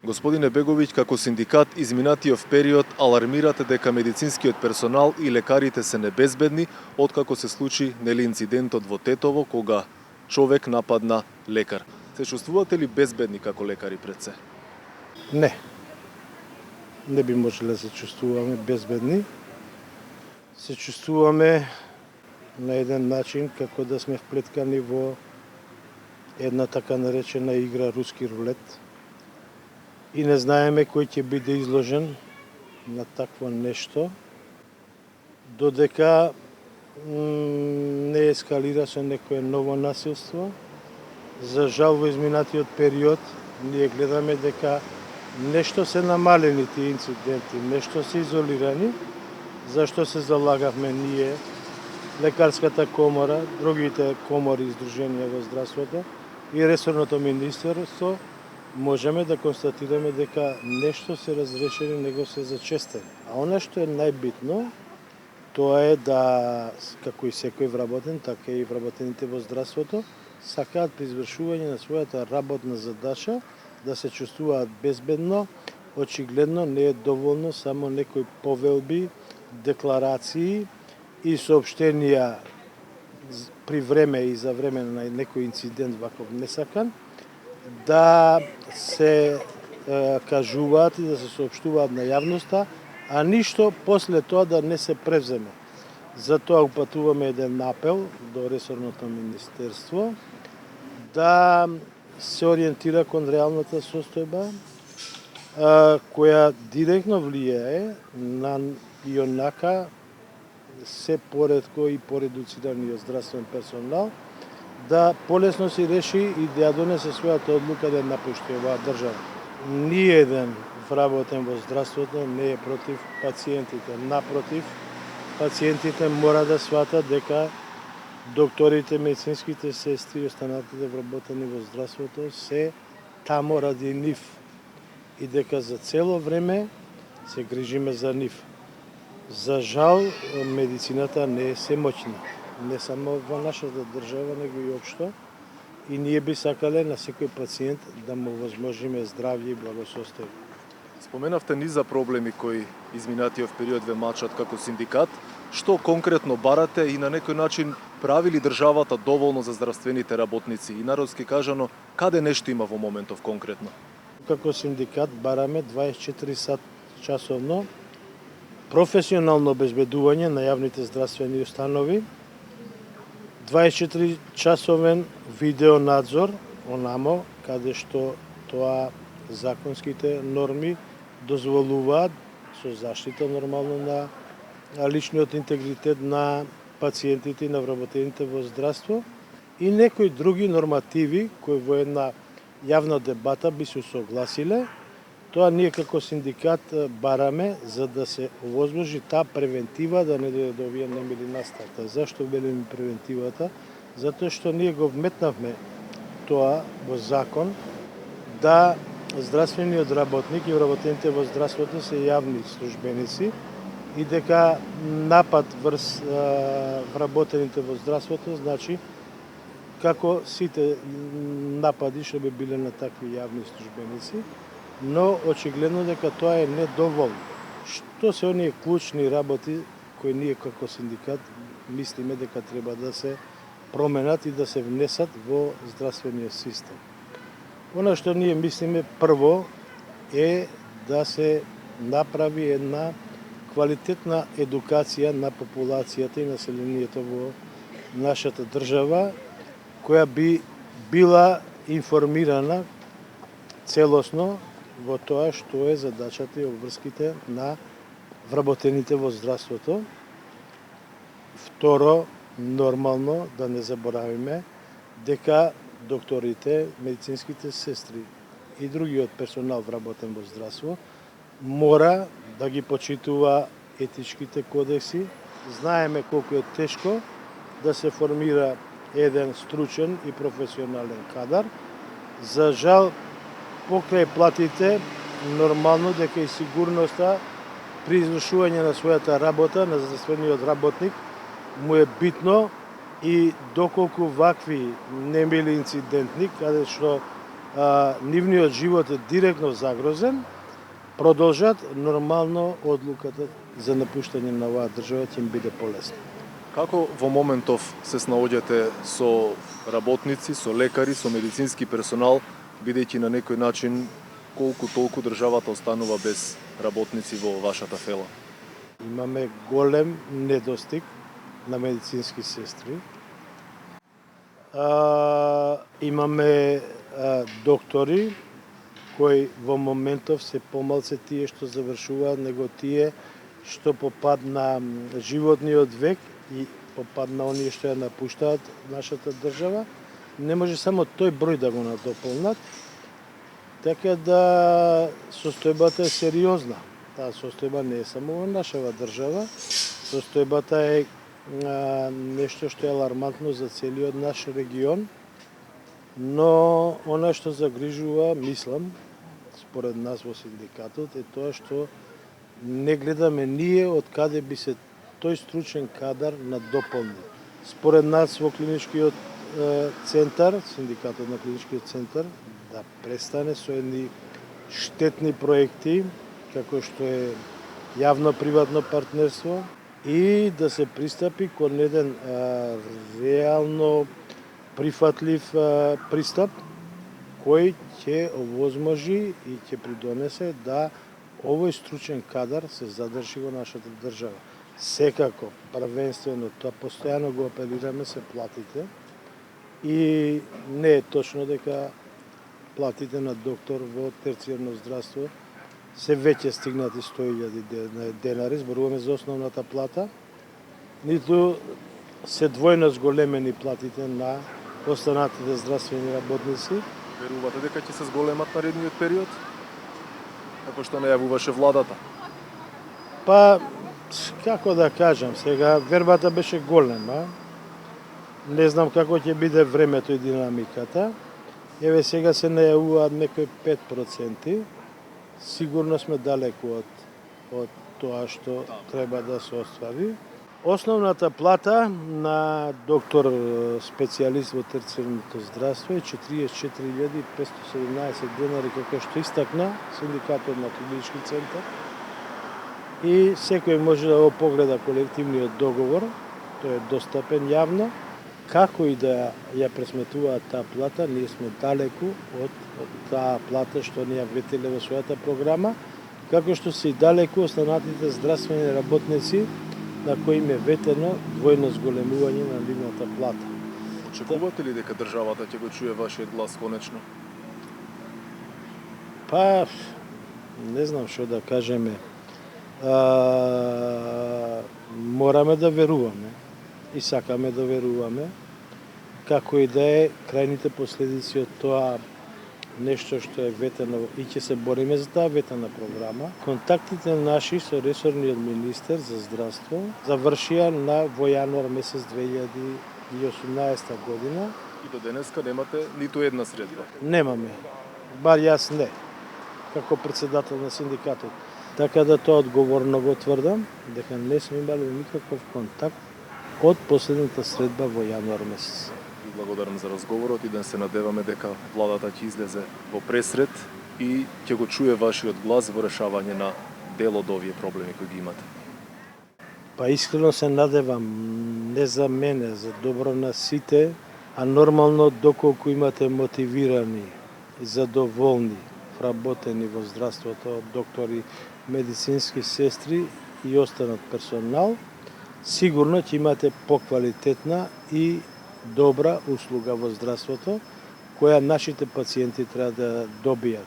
Господине Беговиќ, како синдикат изминатиот период алармирате дека медицинскиот персонал и лекарите се небезбедни откако се случи инцидентот во Тетово кога човек нападна лекар. Се чувствувате ли безбедни како лекари пред се? Не. Не би можеле да се чувствуваме безбедни. Се чувствуваме на еден начин како да сме вплеткани во една така наречена игра руски рулет и не знаеме кој ќе биде изложен на такво нешто, додека не ескалира со некое ново насилство. За жал во изминатиот период ние гледаме дека нешто се намалени тие инциденти, нешто се изолирани, зашто се залагавме ние, Лекарската комора, другите комори и издруженија во здравството и ресорното министерство, можеме да констатираме дека нешто се разрешени, него се зачестени. А она што е најбитно, тоа е да, како и секој вработен, така и вработените во здравството, сакаат при извршување на својата работна задача да се чувствуваат безбедно. Очигледно не е доволно само некои повелби, декларации и соопштенија при време и за време на некој инцидент ваков несакан, да се кажуваат и да се соопштуваат на јавноста, а ништо после тоа да не се превземе. Затоа упатуваме еден апел до ресорното министерство да се ориентира кон реалната состојба, која директно влијае на ионака се поретко и поредуцираниот здравствен персонал, да полесно се реши и да ја донесе својата одлука да напушти оваа држава. Ниеден вработен во здравството не е против пациентите. Напротив, пациентите мора да сватат дека докторите, медицинските сестри и останатите вработени во здравството се тамо ради нив и дека за цело време се грижиме за нив. За жал, медицината не е семоќна, не само во нашата држава, него и општо. И ние би сакале на секој пациент да му возможиме здравје и благосостојба. Споменавте низа проблеми кои изминатиот период ве мачат како синдикат. Што конкретно барате и на некој начин прави ли државата доволно за здравствените работници? И народски кажано, каде нешто има во моментов конкретно? Како синдикат бараме 24 сат часовно професионално обезбедување на јавните здравствени установи, 24 часовен видеонадзор, онамо каде што тоа законските норми дозволуваат, со заштита нормално на личниот интегритет на пациентите и на вработените во здравство и некои други нормативи кои во една јавна дебата би се согласиле. Тоа ние како синдикат бараме за да се овозможи таа превентива да не дојде до овие немили настата. Зашто велиме превентивата? Затоа што ние го вметнавме тоа во закон да здравствениот работник и вработените во здравството се јавни службеници и дека напад врз вработените во здравството значи како сите напади што би биле на такви јавни службеници, но очигледно дека тоа е недоволно. Што се оние клучни работи кои ние како синдикат мислиме дека треба да се променат и да се внесат во здравствениот систем. Она што ние мислиме прво е да се направи една квалитетна едукација на популацијата и населението во нашата држава, која би била информирана целосно во тоа што е задачата и обврските на вработените во здравството. Второ, нормално да не заборавиме дека докторите, медицинските сестри и другиот персонал вработен во здравство мора да ги почитува етичките кодекси. Знаеме колку е тешко да се формира еден стручен и професионален кадар. За жал, покрај платите, нормално дека и сигурноста при извршување на својата работа на здравствениот работник му е битно и доколку вакви немили инцидентни, каде што нивниот живот е директно загрозен, продолжат, нормално одлуката за напуштање на оваа држава ќе им биде полесна. Како во моментов се снаоѓате со работници, со лекари, со медицински персонал, бидејќи на некој начин колку толку државата останува без работници во вашата фела? Имаме голем недостиг на медицински сестри. Имаме доктори кои во моментов се помалце тие што завршуваат него тие што попад на животниот век и попад на оние што ја напуштаат нашата држава. Не може само тој број да го надополнат, така да состојбата е сериозна. Таа состојба не е само во нашава држава, состојбата е нешто што е алармантно за целиот наш регион, но она што загрижува, мислам, според нас во синдикатот, е тоа што не гледаме ние од каде би се тој стручен кадар надополни. Според нас во клиничкиот центар, синдикатот на клиничкиот центар, да престане со едни штетни проекти, како што е јавно-приватно партнерство, и да се пристапи кон еден реално прифатлив пристап, кој ќе овозможи и ќе придонесе да овој стручен кадар се задржи во нашата држава. Секако, првенствено, тоа постојано го апелираме, се платите, и не е точно дека платите на доктор во терцијарно здравство се веќе стигнати 100.000 денари, зборуваме за основната плата, ниту се двојно зголемени платите на останатите здравствени работници. Верувате дека ќе се зголемат наредниот период? Како што најавуваше владата? Па, како да кажам, сега вербата беше голема. Не знам како ќе биде времето и динамиката. Еве сега се најавуваат некои 5%. Сигурно сме далеку од тоа што треба да се оствари. Основната плата на доктор специјалист во терцијарното здравство е 44.517 денари, како што истакна синдикатот на клинички центар. И секој може да го погледа колективниот договор, тој е достапен јавно. Како и да ја пресметуваат таа плата, ние сме далеку од таа плата што ни ја ветеле во својата програма, како што се и далеку останатите здравствени работници на кои им е ветено двојно зголемување на нивната плата. Очекувате ли дека државата ќе го чуе вашиот глас конечно? Па, не знам што да кажеме. Мораме да веруваме и сакаме да веруваме, како и да е крајните последици од тоа нешто што е ветено и ќе се бориме за таа ветена програма. Контактите наши со ресорниот министер за здравство завршија во јануар месец 2018 година. И до денеска немате ниту една средба? Немаме, бар јас не, како председател на синдикатот. Така да тоа одговорно го тврдам, дека не сме имали никаков контакт од последната средба во јануар месец. Благодарам за разговорот и да се надеваме дека владата ќе излезе во пресред и ќе го чуе вашиот глас во решавање на дел од овие проблеми кои ги имате. Па искрено се надевам, не за мене, за добро на сите, а нормално доколку имате мотивирани и задоволни вработени во здравството доктори, медицински сестри и останат персонал, сигурно ќе имате поквалитетна и добра услуга во здравството, која нашите пациенти треба да добијат.